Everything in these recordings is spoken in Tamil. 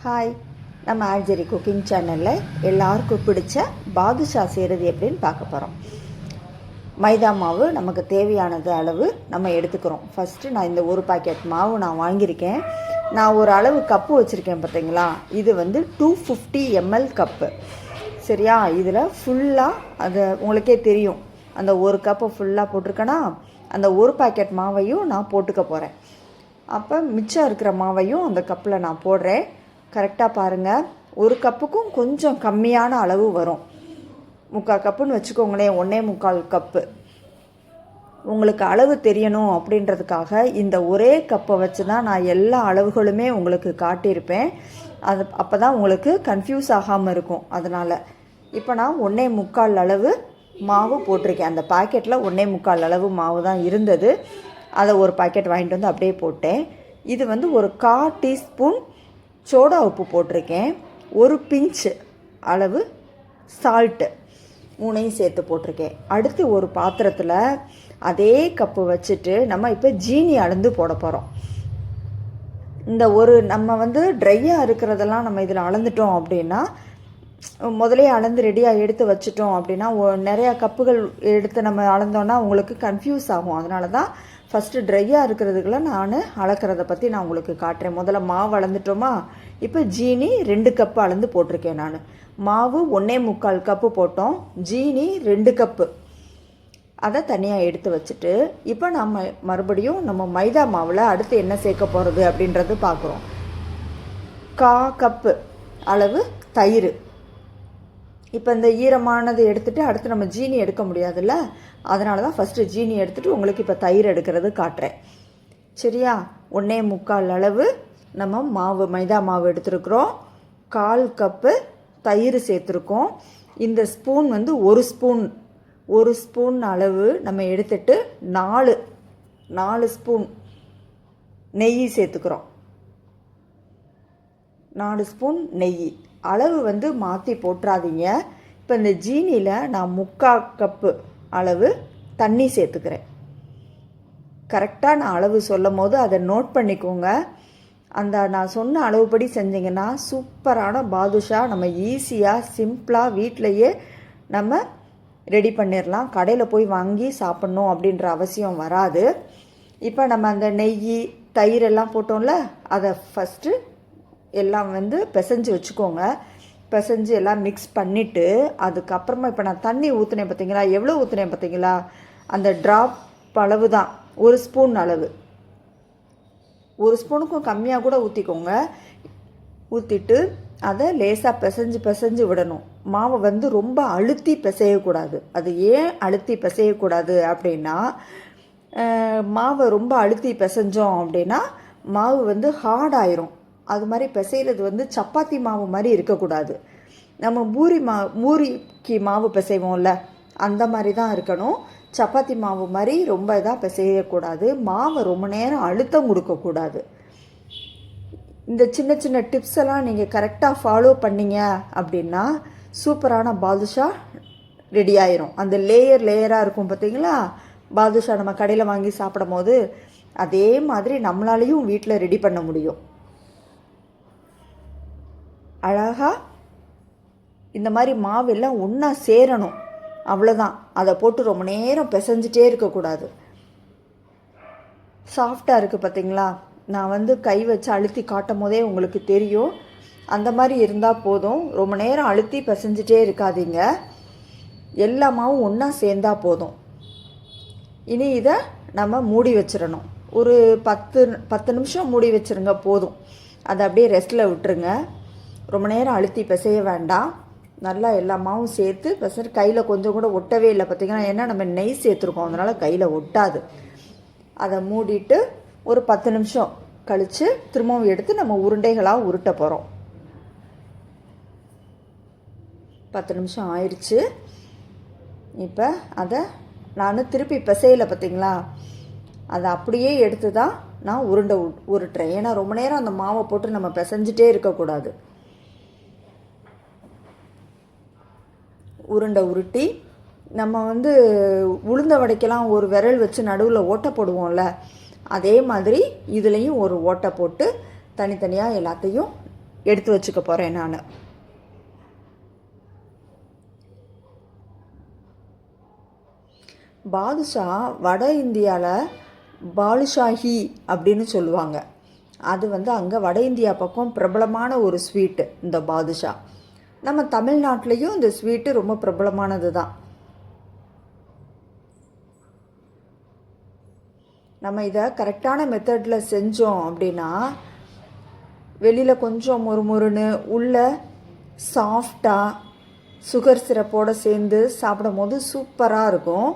ஹாய், நம்ம ஆர்ஜரி குக்கிங் சேனலில் எல்லாருக்கும் பிடிச்ச பாதுஷா செய்கிறது எப்படின்னு பார்க்க போகிறோம். மைதா மாவு நமக்கு தேவையானது அளவு நம்ம எடுத்துக்கிறோம். ஃபஸ்ட்டு நான் இந்த ஒரு பாக்கெட் மாவு நான் வாங்கியிருக்கேன். நான் ஒரு அளவு கப்பு வச்சுருக்கேன் பார்த்தீங்களா, இது வந்து 250 ml கப்பு. சரியா, இதில் ஃபுல்லாக அது உங்களுக்கே தெரியும், அந்த ஒரு கப்பை ஃபுல்லாக போட்டிருக்கேன்னா அந்த ஒரு பாக்கெட் மாவையும் நான் போட்டுக்க போகிறேன். அப்போ மிச்சம் இருக்கிற மாவையும் அந்த கப்பில் நான் போடுறேன். கரெக்டாக பாருங்கள், ஒரு கப்புக்கும் கொஞ்சம் கம்மியான அளவு வரும். 3/4 கப்புன்னு வச்சுக்கோங்களேன், 1.25 கப்பு. உங்களுக்கு அளவு தெரியணும் அப்படின்றதுக்காக இந்த ஒரே கப்பை வச்சு தான் நான் எல்லா அளவுகளுமே உங்களுக்கு காட்டியிருப்பேன். அது அப்போ தான் உங்களுக்கு கன்ஃபியூஸ் ஆகாமல் இருக்கும். அதனால் இப்போ நான் 1.25 அளவு மாவு போட்டிருக்கேன். அந்த பாக்கெட்டில் 1.25 அளவு மாவு தான் இருந்தது. அதை ஒரு பாக்கெட் வாங்கிட்டு வந்து அப்படியே போட்டேன். இது வந்து ஒரு 1/4 டீஸ்பூன் சோடா உப்பு போட்டிருக்கேன். ஒரு பிஞ்ச் அளவு சால்ட்டு, 3ஐயும் சேர்த்து போட்டிருக்கேன். அடுத்து ஒரு பாத்திரத்தில் அதே கப்பு வச்சுட்டு நம்ம இப்போ ஜீனி அளந்து போட போகிறோம். இந்த நம்ம வந்து ட்ரையாக இருக்கிறதெல்லாம் நம்ம இதில் அளந்துட்டோம் அப்படின்னா, முதலே அளந்து ரெடியாக எடுத்து வச்சுட்டோம் அப்படின்னா நிறையா கப்புகள் எடுத்து நம்ம அளந்தோன்னா உங்களுக்கு கன்ஃபியூஸ் ஆகும். அதனால தான் ஃபஸ்ட்டு ட்ரையாக இருக்கிறதுக்குள்ள நான் அளக்கிறத பற்றி நான் உங்களுக்கு காட்டுறேன். முதல்ல மாவு அளந்துட்டோமா, இப்போ ஜீனி 2 கப்பு அளந்து போட்டிருக்கேன். நான் மாவு 1.25 கப்பு போட்டோம், ஜீனி 2 கப்பு. அதை தனியாக எடுத்து வச்சுட்டு இப்போ நம்ம மறுபடியும் நம்ம மைதா மாவில் அடுத்து என்ன சேர்க்க போகிறது அப்படின்றது பார்க்குறோம். 1/4 கப்பு அளவு தயிர். இப்போ இந்த ஈரமானது எடுத்துகிட்டு அடுத்து நம்ம ஜீனி எடுக்க முடியாதுல்ல, அதனால தான் ஃபஸ்ட்டு ஜீனி எடுத்துகிட்டு உங்களுக்கு இப்போ தயிர் எடுக்கிறது காட்டுறேன். சரியா, 1.25 அளவு நம்ம மைதா மாவு எடுத்துருக்குறோம். 1/4 கப்பு தயிர் சேர்த்துருக்கோம். இந்த ஸ்பூன் வந்து ஒரு ஸ்பூன் அளவு நம்ம எடுத்துட்டு 4 ஸ்பூன் நெய் சேர்த்துக்கிறோம். 4 ஸ்பூன் நெய். அளவு வந்து மாற்றி போட்டுறாதீங்க. இப்போ இந்த ஜீனியில் நான் 3/4 கப்பு அளவு தண்ணி சேர்த்துக்கிறேன். கரெக்டாக நான் அளவு சொல்லும் போது அதை நோட் பண்ணிக்கோங்க. அந்த நான் சொன்ன அளவுப்படி செஞ்சிங்கன்னா சூப்பரான பாதுஷா நம்ம ஈஸியாக சிம்பிளாக வீட்டிலையே நம்ம ரெடி பண்ணிடலாம். கடையில் போய் வாங்கி சாப்பிட்ணும் அப்படின்ற அவசியம் வராது. இப்போ நம்ம அந்த நெய் தயிர் எல்லாம் போட்டோம்ல, அதை ஃபஸ்ட்டு எல்லாம் வந்து பிசைஞ்சு வச்சுக்கோங்க. பிசைஞ்சு எல்லாம் மிக்ஸ் பண்ணிவிட்டு அதுக்கப்புறமா இப்போ நான் தண்ணி ஊற்றுனேன் பார்த்தீங்களா, எவ்வளோ ஊற்றுனேன் பார்த்தீங்களா, அந்த ட்ராப் அளவு தான், 1 ஸ்பூன் அளவு. 1 ஸ்பூனுக்கும் கம்மியாக கூட ஊற்றிக்கோங்க. ஊற்றிட்டு அதை லேசாக பிசைஞ்சு விடணும். மாவை வந்து ரொம்ப அழுத்தி பிசையக்கூடாது. அது ஏன் அழுத்தி பிசையக்கூடாது அப்படின்னா, மாவை ரொம்ப அழுத்தி பிசைஞ்சோம் அப்படின்னா மாவு வந்து ஹார்ட் ஆயிரும். அது மாதிரி பிசைகிறது வந்து சப்பாத்தி மாவு மாதிரி இருக்கக்கூடாது. நம்ம பூரிக்கு மாவு பிசைவோம்ல, அந்த மாதிரி தான் இருக்கணும். சப்பாத்தி மாவு மாதிரி ரொம்ப இதாக பிசையக்கூடாது. மாவை ரொம்ப நேரம் அழுத்தம் கொடுக்கக்கூடாது. இந்த சின்ன சின்ன டிப்ஸ் எல்லாம் நீங்கள் கரெக்டாக ஃபாலோ பண்ணிங்க அப்படின்னா சூப்பரான பாதுஷா ரெடி ஆயிரும். அந்த லேயராக இருக்கும் பார்த்தீங்களா, பாதுஷா நம்ம கடையில் வாங்கி சாப்பிடும் போது அதே மாதிரி நம்மளாலையும் வீட்டில் ரெடி பண்ண முடியும். அழகாக இந்த மாதிரி மாவெல்லாம் ஒன்றா சேரணும், அவ்வளோதான். அதை போட்டு ரொம்ப நேரம் பிசைஞ்சிட்டே இருக்கக்கூடாது. சாஃப்டாக இருக்குது பார்த்தீங்களா, நான் வந்து கை வச்சு அழுத்தி காட்டும் போதே உங்களுக்கு தெரியும். அந்த மாதிரி இருந்தால் போதும். ரொம்ப நேரம் அழுத்தி பிசைஞ்சிட்டே இருக்காதீங்க. எல்லா மாவும் ஒன்றா சேர்ந்தால் போதும். இனி இதை நம்ம மூடி வச்சிடணும். ஒரு 10 நிமிஷம் மூடி வச்சுருங்க போதும். அதை அப்படியே ரெஸ்ட்டில் விட்டுருங்க. ரொம்ப நேரம் அழுத்தி பிசைய வேண்டாம். நல்லா எல்லா மாவும் சேர்த்து பிசைஞ்சு கையில் கொஞ்சம் கூட ஒட்டவே இல்லை பார்த்தீங்கன்னா, ஏன்னா நம்ம நெய் சேர்த்துருக்கோம், அதனால் கையில் ஒட்டாது. அதை மூடிட்டு ஒரு 10 நிமிஷம் கழித்து திரும்பவும் எடுத்து நம்ம உருண்டைகளாக உருட்ட போகிறோம். 10 நிமிஷம் ஆயிடுச்சு. இப்போ அதை நான் திருப்பி பிசையலை பார்த்தீங்களா, அதை அப்படியே எடுத்து தான் நான் உருட்டுறேன். ஏன்னா ரொம்ப நேரம் அந்த மாவை போட்டு நம்ம பிசைஞ்சிட்டே இருக்கக்கூடாது. உருண்டை உருட்டி நம்ம வந்து உளுந்த வடைக்கெல்லாம் ஒரு விரல் வச்சு நடுவில் ஓட்டை போடுவோம்ல, அதே மாதிரி இதுலேயும் ஒரு ஓட்டை போட்டு தனித்தனியாக எல்லாத்தையும் எடுத்து வச்சுக்க போகிறேன் நான். பாதுஷா வட இந்தியாவில் பாலுஷாஹி அப்படின்னு சொல்லுவாங்க. அது வந்து அங்கே வட இந்தியா பக்கம் பிரபலமான ஒரு ஸ்வீட்டு இந்த பாதுஷா. நம்ம தமிழ்நாட்டிலையும் இந்த ஸ்வீட்டு ரொம்ப பிரபலமானது தான். நம்ம இதை கரெக்டான மெத்தடில் செஞ்சோம் அப்படின்னா வெளியில் கொஞ்சம் முறுமுறுன்னு உள்ள சாஃப்டாக சுகர் சிரப்போடு சேர்ந்து சாப்பிடும் போது சூப்பராக இருக்கும்.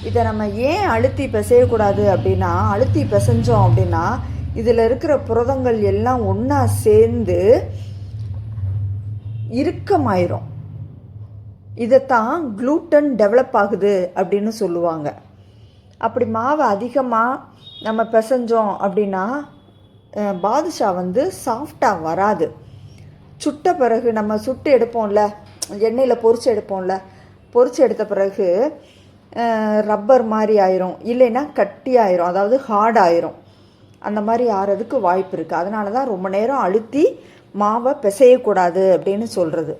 இதை நம்ம ஏன் அழுத்தி பிசையக்கூடாது அப்படின்னா, அழுத்தி பிசைஞ்சோம் அப்படின்னா இதில் இருக்கிற புரதங்கள் எல்லாம் ஒன்றா சேர்ந்து இறுக்கமாயிரும். இதைத்தான் குளூட்டன் டெவலப் ஆகுது அப்படின்னு சொல்லுவாங்க. அப்படி மாவை அதிகமாக நம்ம பிசைஞ்சோம் அப்படின்னா பாதுஷா வந்து சாஃப்டாக வராது. சுட்ட பிறகு நம்ம சுட்டு எடுப்போம்ல, எண்ணெயில் பொரிச்சு எடுப்போம்ல, பொரிச்சு எடுத்த பிறகு ரப்பர் மாதிரி ஆயிரும், இல்லைன்னா கட்டி ஆயிரும், அதாவது ஹார்ட் ஆயிரும். அந்த மாதிரி ஆகிறதுக்கு வாய்ப்பு இருக்குது. அதனால தான் ரொம்ப நேரம் அழுத்தி மாவை பிசையக்கூடாது அப்படின்னு சொல்கிறது.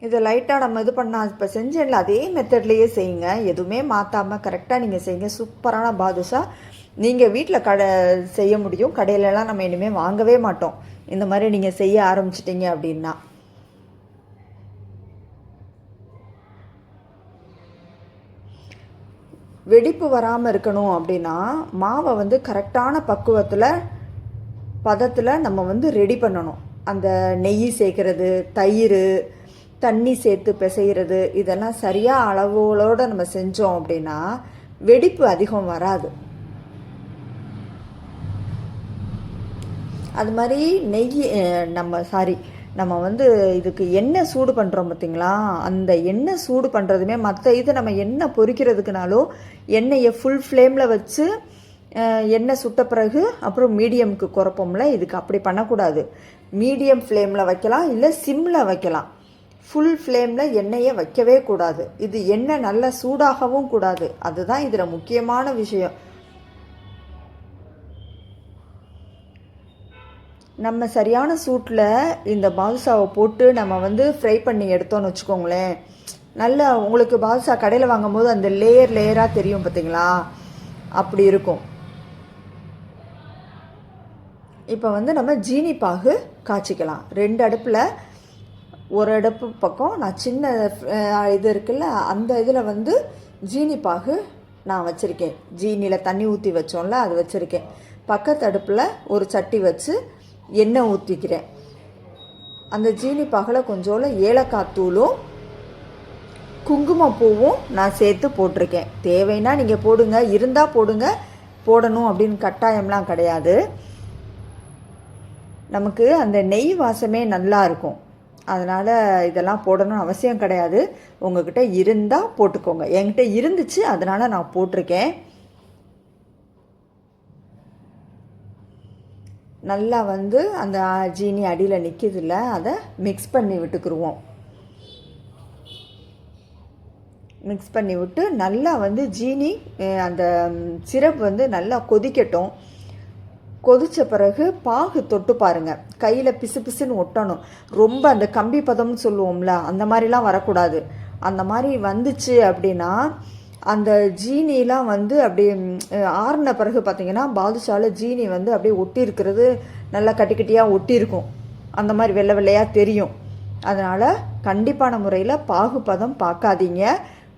இதை லைட்டாக நம்ம இது பண்ணால் இப்போ செஞ்சேன்ல அதே மெத்தட்லேயே செய்யுங்க, எதுவுமே மாற்றாமல் கரெக்டாக நீங்கள் செய்யுங்க. சூப்பரான பாதுஷா நீங்கள் வீட்டில் செய்ய முடியும். கடையிலலாம் நம்ம இனிமேல் வாங்கவே மாட்டோம் இந்த மாதிரி நீங்கள் செய்ய ஆரம்பிச்சிட்டிங்க அப்படின்னா. வெடிப்பு வராமல் இருக்கணும் அப்படின்னா மாவை வந்து கரெக்டான பதத்தில் நம்ம வந்து ரெடி பண்ணணும். அந்த நெய் சேர்க்கறது, தயிர், தண்ணி சேர்த்து பிசைகிறது, இதெல்லாம் சரியாக அளவுகளோடு நம்ம செஞ்சோம் அப்படின்னா வெடிப்பு அதிகம் வராது. அது மாதிரி நம்ம வந்து இதுக்கு எண்ணெய் சூடு பண்ணுறோம் பார்த்திங்களா, அந்த எண்ணெய் சூடு பண்ணுறதுமே மற்ற இது நம்ம எண்ணெய் பொரிக்கிறதுக்குனாலும் எண்ணெயை ஃபுல் ஃப்ளேமில் வச்சு எண்ணெய் சுட்ட பிறகு அப்புறம் மீடியமுக்கு குறைப்போம்ல, இதுக்கு அப்படி பண்ணக்கூடாது. மீடியம் ஃப்ளேமில் வைக்கலாம், இல்லை சிம்மில் வைக்கலாம். ஃபுல் ஃப்ளேமில் எண்ணெயை வைக்கவே கூடாது. இது எண்ணெய் நல்லா சூடாகவும் கூடாது. அதுதான் இதில் முக்கியமான விஷயம். நம்ம சரியான சூட்டில் இந்த பாதுஷாவை போட்டு நம்ம வந்து ஃப்ரை பண்ணி எடுத்தோன்னு வச்சுக்கோங்களேன், நல்லா உங்களுக்கு பாதுஷா கடையில் வாங்கும்போது அந்த லேயராக தெரியும் பார்த்தீங்களா, அப்படி இருக்கும். இப்போ வந்து நம்ம ஜீனி பாகு காய்ச்சிக்கலாம். 2 அடுப்பில், ஒரு அடுப்பு பக்கம் நான் சின்ன இது இருக்குல்ல அந்த இதில் வந்து ஜீனி பாகு நான் வச்சுருக்கேன். ஜீனியில் தண்ணி ஊற்றி வச்சோம்ல அது வச்சுருக்கேன். பக்கத்து அடுப்பில் ஒரு சட்டி வச்சு எண்ணெய் ஊற்றிக்கிறேன். அந்த ஜீனி பாகில் கொஞ்சோல ஏலக்காய் தூளும் குங்குமப்பூவும் நான் சேர்த்து போட்டிருக்கேன். தேவைன்னா நீங்கள் போடுங்க, இருந்தால் போடுங்க, போடணும் அப்படின்னு கட்டாயம்லாம் கிடையாது. நமக்கு அந்த நெய் வாசமே நல்லா இருக்கும், அதனால் இதெல்லாம் போடணும்னு அவசியம் கிடையாது. உங்கள்கிட்ட இருந்தால் போட்டுக்கோங்க. என்கிட்ட இருந்துச்சு, அதனால் நான் போட்டிருக்கேன். நல்லா வந்து அந்த ஜீனி அடியில் நிற்கிதுல்ல, அதை மிக்ஸ் பண்ணி விட்டுக்குருவோம். மிக்ஸ் பண்ணி விட்டு நல்லா வந்து ஜீனி அந்த சிரப் வந்து நல்லா கொதிக்கட்டும். கொதித்த பிறகு பாகு தொட்டு பாருங்கள், கையில் பிசு பிசுன்னு ஒட்டணும். ரொம்ப அந்த கம்பி பதம்னு சொல்லுவோம்ல அந்த மாதிரிலாம் வரக்கூடாது. அந்த மாதிரி வந்துச்சு அப்படின்னா அந்த ஜீனிலாம் வந்து அப்படியே ஆறின பிறகு பார்த்திங்கன்னா பாதுஷாவில் ஜீனி வந்து அப்படியே ஒட்டி இருக்கிறது நல்லா கட்டி கட்டியாக ஒட்டியிருக்கும், அந்த மாதிரி வெள்ளை வெள்ளையாக தெரியும். அதனால் கண்டிப்பான முறையில் பாகுபதம் பார்க்காதீங்க.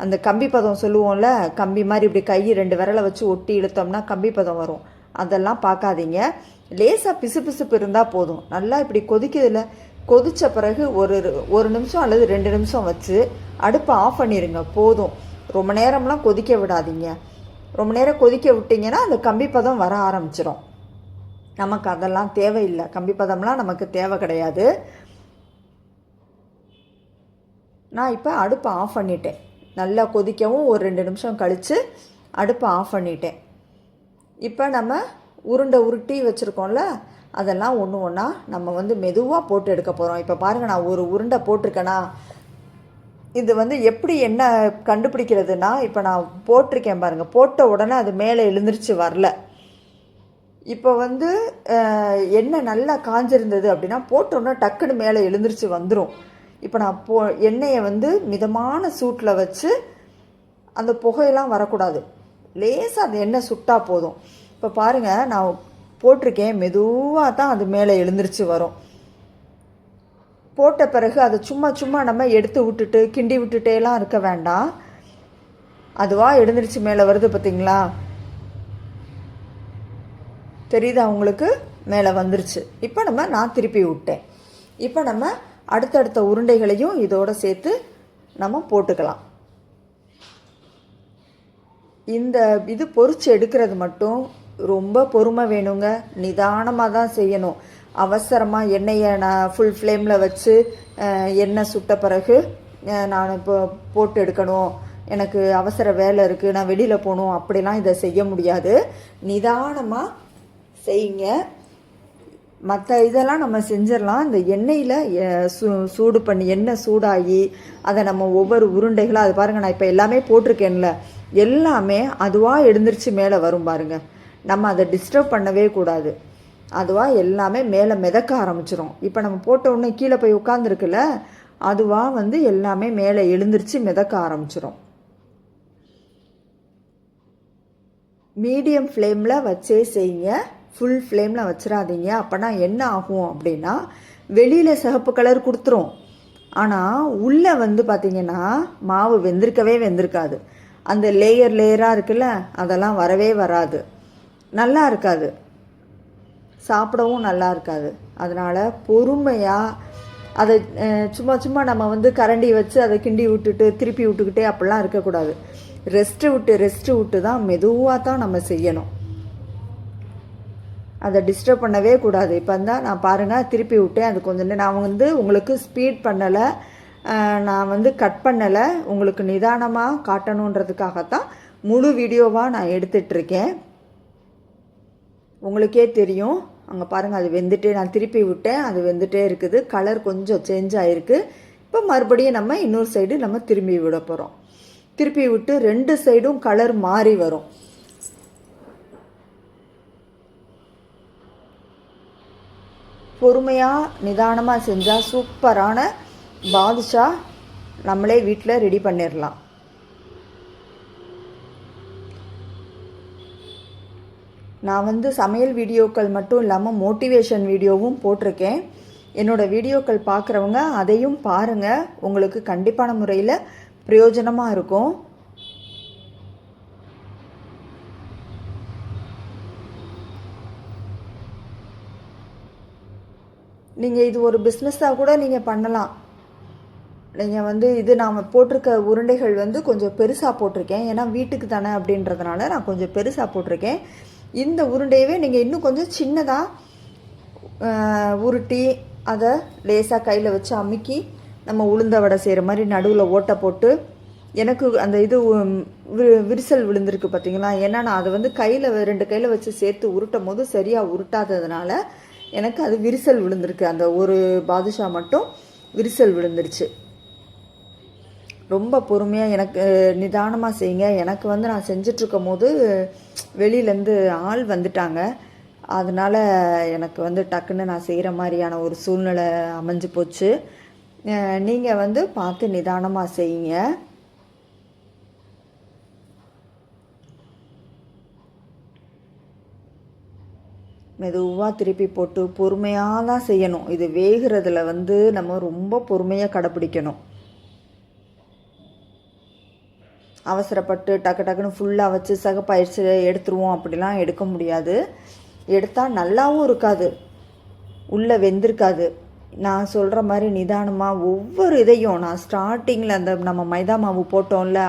அந்த கம்பி பதம் சொல்லுவோம்ல, கம்பி மாதிரி இப்படி கை 2 விரலை வச்சு ஒட்டி இழுத்தோம்னா கம்பி பதம் வரும், அதெல்லாம் பார்க்காதீங்க. லேசாக பிசு பிசுப்பு இருந்தால் போதும். நல்லா இப்படி கொதிக்கிறதுல கொதித்த பிறகு ஒரு நிமிஷம் அல்லது 2 நிமிஷம் வச்சு அடுப்பை ஆஃப் பண்ணிடுங்க, போதும். ரொம்ப நேரம்லாம் கொதிக்க விடாதீங்க. ரொம்ப நேரம் கொதிக்க விட்டிங்கன்னா அந்த கம்பி பதம் வர ஆரம்பிச்சிடும். நமக்கு அதெல்லாம் தேவையில்லை, கம்பி பதம்லாம் நமக்கு தேவை கிடையாது. நான் இப்போ அடுப்பை ஆஃப் பண்ணிட்டேன். நல்லா கொதிக்கவும் ஒரு 2 நிமிஷம் கழித்து அடுப்பை ஆஃப் பண்ணிட்டேன். இப்போ நம்ம உருட்டி வச்சுருக்கோம்ல, அதெல்லாம் ஒன்று ஒன்றா நம்ம வந்து மெதுவாக போட்டு எடுக்க போகிறோம். இப்போ பாருங்கள், நான் ஒரு உருண்டை போட்டிருக்கேனா, இது வந்து எப்படி என்ன கண்டுபிடிக்கிறதுனா, இப்போ நான் போட்டிருக்கேன் பாருங்கள், போட்ட உடனே அது மேலே எழுந்திரிச்சு வரல. இப்போ வந்து எண்ணெய் நல்லா காஞ்சிருந்தது அப்படின்னா போட்டோன்னா டக்குன்னு மேலே எழுந்திரிச்சு வந்துடும். இப்போ நான் எண்ணெயை வந்து மிதமான சூட்டில் வச்சு, அந்த புகையெல்லாம் வரக்கூடாது, லேசாக அந்த எண்ணெய் சுட்டால் போதும். இப்போ பாருங்கள், நான் போட்டிருக்கேன், மெதுவாக தான் அது மேலே எழுந்திரிச்சு வரும். போட்ட பிறகு அதை சும்மா நம்ம எடுத்து விட்டுட்டு கிண்டி விட்டுட்டேலாம் இருக்க வேண்டாம். அதுவாக எழுந்திரிச்சு மேலே வருது பார்த்தீங்களா, தெரியுதா உங்களுக்கு? மேலே வந்துருச்சு. இப்போ நான் திருப்பி விட்டேன். இப்போ நம்ம அடுத்தடுத்த உருண்டைகளையும் இதோடு சேர்த்து நம்ம போட்டுக்கலாம். இந்த இது பொரிச்சு எடுக்கிறது மட்டும் ரொம்ப பொறுமை வேணுங்க, நிதானமாக தான் செய்யணும். அவசரமாக எண்ணெயை நான் ஃபுல் ஃப்ளேமில் வச்சு எண்ணெய் சுட்ட பிறகு நான் இப்போ போட்டு எடுக்கணும், எனக்கு அவசர வேலை இருக்குது, நான் வெளியில் போகணும், அப்படிலாம் இதை செய்ய முடியாது. நிதானமாக செய்யுங்க. மற்ற இதெல்லாம் நம்ம செஞ்சிடலாம். இந்த எண்ணெயில் சூடு பண்ணி எண்ணெய் சூடாகி அதை நம்ம ஒவ்வொரு உருண்டைகளாக, அது பாருங்கள், நான் இப்போ எல்லாமே போட்டிருக்கேன்ல, எல்லாமே அதுவாக எழுந்திரிச்சு மேலே வரும் பாருங்கள். நம்ம அதை டிஸ்டர்ப் பண்ணவே கூடாது. அதுவாக எல்லாமே மேலே மிதக்க ஆரம்பிச்சிடும். இப்போ நம்ம போட்ட உடனே கீழே போய் உட்காந்துருக்குல்ல, அதுவாக வந்து எல்லாமே மேலே எழுந்திரிச்சு மிதக்க ஆரம்பிச்சிடும். மீடியம் ஃப்ளேமில் வச்சே செய்யுங்க, ஃபுல் ஃப்ளேமில் வச்சிடாதீங்க. அப்போனா என்ன ஆகும் அப்படின்னா, வெளியில் சிகப்பு கலர் கொடுத்துரும், ஆனால் உள்ளே வந்து பார்த்திங்கன்னா மாவு வெந்திருக்காது. அந்த லேயராக இருக்குல்ல, அதெல்லாம் வரவே வராது, நல்லா இருக்காது, சாப்பிடவும் நல்லா இருக்காது. அதனால் பொறுமையாக அதை சும்மா நம்ம வந்து கரண்டி வச்சு அதை கிண்டி விட்டுட்டு திருப்பி விட்டுக்கிட்டே அப்படிலாம் இருக்கக்கூடாது. ரெஸ்ட்டு விட்டு தான் மெதுவாக தான் நம்ம செய்யணும். அதை டிஸ்டர்ப் பண்ணவே கூடாது. இப்போ தான் நான் பாருங்கள் திருப்பி விட்டேன். அது கொஞ்சம் நான் வந்து உங்களுக்கு ஸ்பீட் பண்ணலை, நான் வந்து கட் பண்ணலை, உங்களுக்கு நிதானமாக காட்டணுன்றதுக்காகத்தான் முழு வீடியோவாக நான் எடுத்துகிட்ருக்கேன். உங்களுக்கே தெரியும், அங்கே பாருங்கள், அது வெந்துட்டே, நான் திருப்பி விட்டேன், அது வெந்துட்டே இருக்குது, கலர் கொஞ்சம் சேஞ்ச் ஆகிருக்கு. இப்போ மறுபடியும் நம்ம இன்னொரு சைடு நம்ம திரும்பி விட போகிறோம். திருப்பி விட்டு 2 சைடும் கலர் மாறி வரும். பொறுமையாக நிதானமாக செஞ்சால் சூப்பரான பாதுஷா நம்மளே வீட்டில் ரெடி பண்ணிடலாம். நான் வந்து சமையல் வீடியோக்கள் மட்டும் இல்லாமல் மோட்டிவேஷன் வீடியோவும் போட்டிருக்கேன். என்னோடய வீடியோக்கள் பார்க்குறவங்க அதையும் பாருங்கள், உங்களுக்கு கண்டிப்பான முறையில் பிரயோஜனமாக இருக்கும். நீங்கள் இது ஒரு பிஸ்னஸாக கூட நீங்கள் பண்ணலாம். நீங்கள் வந்து இது நாம் போட்டிருக்க உருண்டைகள் வந்து கொஞ்சம் பெருசாக போட்டிருக்கேன், ஏன்னா வீட்டுக்கு தானே அப்படின்றதுனால நான் கொஞ்சம் பெருசாக போட்டிருக்கேன். இந்த உருண்டையவே நீங்கள் இன்னும் கொஞ்சம் சின்னதாக உருட்டி அதை லேசாக கையில் வச்சு அமுக்கி நம்ம உளுந்த வடை செய்கிற மாதிரி நடுவில் ஓட்டை போட்டு, எனக்கு அந்த இது விரிசல் விழுந்திருக்கு பார்த்தீங்களா, ஏன்னா நான் அதை வந்து கையில் 2 கையில் வச்சு சேர்த்து உருட்டும் போது சரியாக உருட்டாததுனால எனக்கு அது விரிசல் விழுந்திருக்கு. அந்த ஒரு பாதுஷா மட்டும் விரிசல் விழுந்துருச்சு. ரொம்ப பொறுமையாக எனக்கு நிதானமாக செய்யுங்க. எனக்கு வந்து நான் செஞ்சிட்ருக்கும் போது வெளியிலேருந்து ஆள் வந்துட்டாங்க, அதனால் எனக்கு வந்து டக்குன்னு நான் செய்கிற மாதிரியான ஒரு சூழ்நிலை அமைஞ்சு போச்சு. நீங்கள் வந்து பார்த்து நிதானமாக செய்யுங்க. மெதுவாக திருப்பி போட்டு பொறுமையாக தான் செய்யணும். இது வேகிறதுல வந்து நம்ம ரொம்ப பொறுமையாக கடைப்பிடிக்கணும். அவசரப்பட்டு டக்குன்னு ஃபுல்லாக வச்சு சகப்பாயிடுச்சு எடுத்துருவோம் அப்படிலாம் எடுக்க முடியாது. எடுத்தால் நல்லாவும் இருக்காது, உள்ளே வெந்திருக்காது. நான் சொல்கிற மாதிரி நிதானமாக ஒவ்வொரு இதையும் நான் ஸ்டார்டிங்கில் அந்த நம்ம மைதா மாவு போட்டோம்ல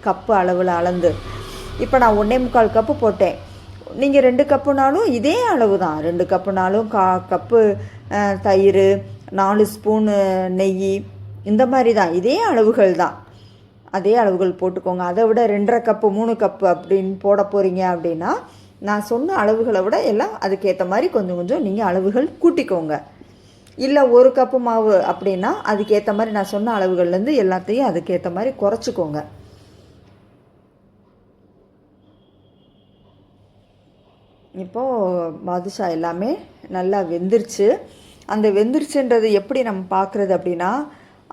கப்பு அளவில் அளந்து, இப்போ நான் 1.25 கப்பு போட்டேன். நீங்கள் 2 கப்புனாலும் இதே அளவு தான், 2 கப்புனாலும் கப்பு தயிர், 4 ஸ்பூனு நெய், இந்த மாதிரி தான், இதே அளவுகள் தான், அதே அளவுகள் போட்டுக்கோங்க. அதை விட 2.5 கப்பு 3 கப்பு அப்படின்னு போட போகிறீங்க அப்படின்னா நான் சொன்ன அளவுகளை விட எல்லாம் அதுக்கேற்ற மாதிரி கொஞ்சம் நீங்கள் அளவுகள் கூட்டிக்கோங்க. இல்லை 1 கப்பு மாவு அப்படின்னா அதுக்கேற்ற மாதிரி நான் சொன்ன அளவுகள்லேருந்து எல்லாத்தையும் அதுக்கேற்ற மாதிரி குறைச்சிக்கோங்க. இப்போது பாதுஷா எல்லாமே நல்லா வெந்துருச்சு. அந்த வெந்துருச்சுன்றது எப்படி நம்ம பார்க்குறது அப்படின்னா,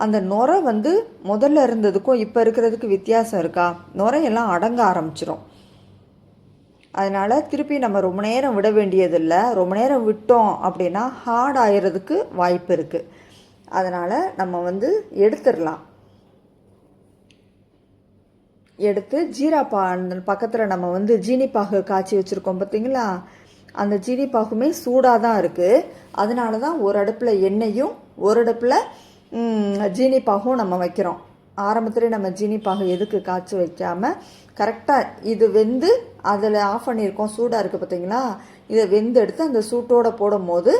அந்த நுரை வந்து முதல்ல இருந்ததுக்கும் இப்போ இருக்கிறதுக்கு வித்தியாசம் இருக்கா, நுரையெல்லாம் அடங்க ஆரம்பிச்சிடும். அதனால் திருப்பி நம்ம ரொம்ப நேரம் விட வேண்டியதில்லை. ரொம்ப நேரம் விட்டோம் அப்படின்னா ஹார்ட் ஆகிறதுக்கு வாய்ப்பு இருக்குது. அதனால் நம்ம வந்து எடுத்துடலாம். எடுத்து ஜீரா பக்கத்தில் நம்ம வந்து ஜீனிப்பாகு காய்ச்சி வச்சுருக்கோம் பார்த்திங்களா, அந்த ஜீனிப்பாகுமே சூடாக தான் இருக்குது. அதனால தான் ஒரு அடுப்பில் எண்ணெயும் ஒரு அடுப்பில் ஜீனிப்பாகும் நம்ம வைக்கிறோம். ஆரம்பத்திலே நம்ம ஜீனிப்பாகு எதுக்கு காய்ச்சி வைக்காமல் கரெக்டாக இது வெந்து அதில் ஆஃப் பண்ணியிருக்கோம், சூடாக இருக்குது பார்த்திங்களா, இதை வெந்து எடுத்து அந்த சூட்டோடு போடும் போது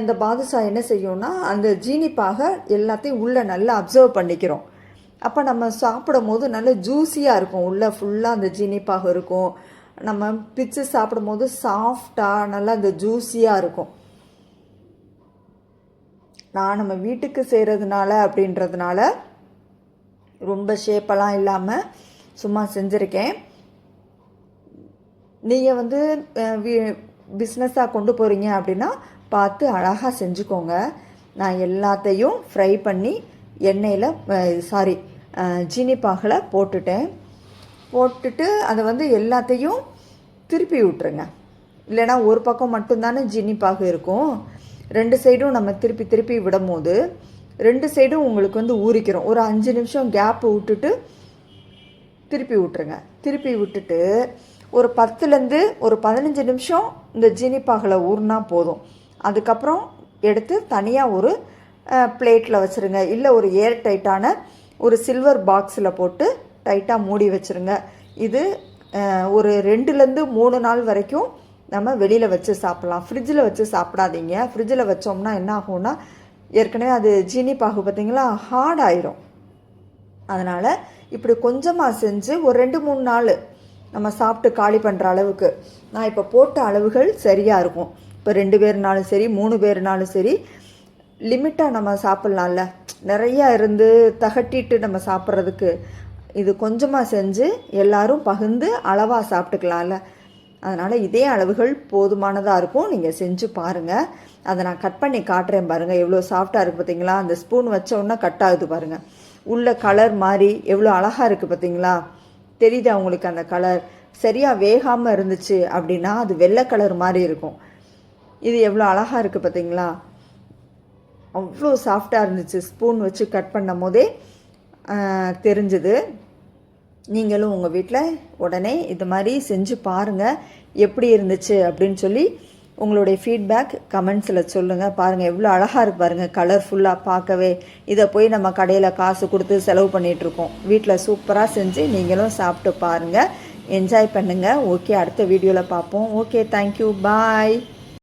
இந்த பாதுஷா என்ன செய்யும்னா அந்த ஜீனிப்பாகை எல்லாத்தையும் உள்ளே நல்லா அப்சர்வ் பண்ணிக்கிறோம். அப்போ நம்ம சாப்பிடும் போது நல்ல ஜூஸியாக இருக்கும், உள்ளே ஃபுல்லாக அந்த ஜீனிப்பாக இருக்கும். நம்ம பிச்சு சாப்பிடும் போது சாஃப்டாக நல்லா அந்த ஜூஸியாக இருக்கும். நான் நம்ம வீட்டுக்கு செய்கிறதுனால அப்படின்றதுனால ரொம்ப ஷேப்பெல்லாம் இல்லாமல் சும்மா செஞ்சுருக்கேன். நீங்கள் வந்து பிஸ்னஸாக கொண்டு போகிறீங்க அப்படின்னா பார்த்து அழகாக செஞ்சுக்கோங்க. நான் எல்லாத்தையும் ஃப்ரை பண்ணி எண்ணெயில் ஜீனிப்பாகில் போட்டுட்டு அதை வந்து எல்லாத்தையும் திருப்பி விட்டுருங்க. இல்லைனா ஒரு பக்கம் மட்டும்தானே ஜீனிப்பாகு இருக்கும், 2 சைடும் நம்ம திருப்பி விடும் போது 2 சைடும் உங்களுக்கு வந்து ஊறிக்கிறோம். ஒரு 5 நிமிஷம் கேப்பு விட்டுட்டு திருப்பி விட்டுருங்க. திருப்பி விட்டுட்டு ஒரு 10லேருந்து ஒரு 15 நிமிஷம் இந்த ஜீனிப்பாகில் ஊறினா போதும். அதுக்கப்புறம் எடுத்து தனியாக ஒரு பிளேட்டில் வச்சுருங்க. இல்லை ஒரு ஏர் டைட்டான ஒரு சில்வர் பாக்ஸில் போட்டு டைட்டாக மூடி வச்சுருங்க. இது ஒரு 2லேருந்து 3 நாள் வரைக்கும் நம்ம வெளியில் வச்சு சாப்பிட்லாம். ஃப்ரிட்ஜில் வச்சு சாப்பிடாதீங்க. ஃப்ரிட்ஜில் வச்சோம்னா என்ன ஆகும்னா ஏற்கனவே அது ஜீனிப்பாகு பார்த்திங்களா ஹார்ட் ஆயிரும். அதனால் இப்படி கொஞ்சமாக செஞ்சு ஒரு 2-3 நாள் நம்ம சாப்பிட்டு காலி பண்ணுற அளவுக்கு நான் இப்போ போட்ட அளவுகள் சரியாக இருக்கும். இப்போ 2 பேர்னாலும் சரி 3 பேர்னாலும் சரி லிமிட்டாக நம்ம சாப்பிட்லாம்ல. நிறையா இருந்து தகட்டிட்டு நம்ம சாப்பிட்றதுக்கு இது கொஞ்சமாக செஞ்சு எல்லாரும் பகிர்ந்து அளவாக சாப்பிட்டுக்கலாம்ல. அதனால் இதே அளவுகள் போதுமானதாக இருக்கும். நீங்கள் செஞ்சு பாருங்கள். அதை நான் கட் பண்ணி காட்டுறேன் பாருங்கள், எவ்வளோ சாஃப்டாக இருக்குது பார்த்தீங்களா. அந்த ஸ்பூன் வச்சோன்னா கட் ஆகுது பாருங்கள். உள்ள கலர் மாதிரி எவ்வளோ அழகாக இருக்குது பார்த்தீங்களா. தெரியுதா உங்களுக்கு அந்த கலர்? சரியாக வேகாமல் இருந்துச்சு அப்படின்னா அது வெள்ளை கலர் மாதிரி இருக்கும். இது எவ்வளோ அழகாக இருக்குது பார்த்தீங்களா. அவ்வளோ சாஃப்டாக இருந்துச்சு. ஸ்பூன் வச்சு கட் பண்ணும் போதே தெரிஞ்சுது. நீங்களும் உங்கள் வீட்டில் உடனே இது மாதிரி செஞ்சு பாருங்கள், எப்படி இருந்துச்சு அப்படின்னு சொல்லி உங்களுடைய ஃபீட்பேக் கமெண்ட்ஸில் சொல்லுங்கள். பாருங்கள் எவ்வளோ அழகாக இருக்குது பாருங்கள், கலர்ஃபுல்லாக பார்க்கவே. இதை போய் நம்ம கடையில் காசு கொடுத்து செலவு பண்ணிகிட்ருக்கோம். வீட்டில் சூப்பராக செஞ்சு நீங்களும் சாப்பிட்டு பாருங்கள், என்ஜாய் பண்ணுங்கள். ஓகே, அடுத்த வீடியோவில் பார்ப்போம். ஓகே, தேங்க்யூ, பாய்.